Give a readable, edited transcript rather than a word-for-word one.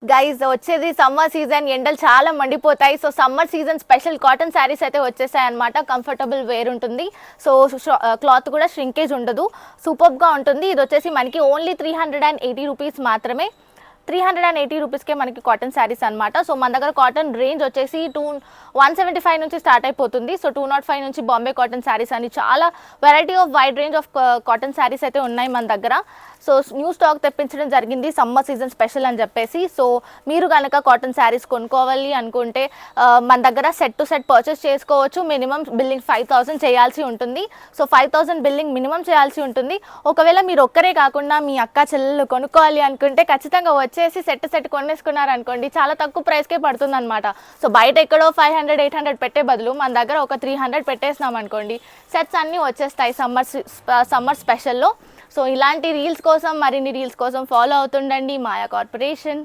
Guys వచ్చేది summer season, ఎండలు చాలా మండిపోతాయి. So summer season special cotton saris అయితే వచ్చేసాయి అనమాట. కంఫర్టబుల్ వేర్ ఉంటుంది. సో క్లాత్ కూడా ష్రింకేజ్ ఉండదు, సూపర్గా ఉంటుంది. ఇది వచ్చేసి మనకి ఓన్లీ 380 రూపీస్ మాత్రమే. 380 రూపీస్కే మనకి కాటన్ శారీస్ అనమాట. సో మన దగ్గర కాటన్ రేంజ్ వచ్చేసి 175 నుంచి స్టార్ట్ అయిపోతుంది. సో 205 నుంచి బాంబే కాటన్ శారీస్ అని చాలా variety of wide range of cotton saris అయితే ఉన్నాయి మన దగ్గర. సో న్యూ స్టాక్ తెప్పించడం జరిగింది సమ్మర్ సీజన్ స్పెషల్ అని చెప్పేసి. సో మీరు కనుక కాటన్ శారీస్ కొనుక్కోవాలి అనుకుంటే మన దగ్గర సెట్ టు సెట్ పర్చేస్ చేసుకోవచ్చు. మినిమం బిల్లింగ్ 5000 చేయాల్సి ఉంటుంది. సో 5000 బిల్లింగ్ మినిమం చేయాల్సి ఉంటుంది. ఒకవేళ మీరు ఒక్కరే కాకుండా మీ అక్క చెల్లెలు కొనుక్కోవాలి అనుకుంటే ఖచ్చితంగా వచ్చేసి సెట్ కొనేసుకున్నారు అనుకోండి, చాలా తక్కువ ప్రైస్కే పడుతుంది అనమాట. సో బయట ఎక్కడో 500 800 పెట్టే బదులు మన దగ్గర ఒక 300 పెట్టేసినాం అనుకోండి, సెట్స్ అన్నీ వచ్చేస్తాయి సమ్మర్ స్పెషల్లో. సో ఇలాంటి రీల్స్ కోసం, మరిన్ని రీల్స్ కోసం ఫాలో అవుతుండండి మాయా కార్పొరేషన్.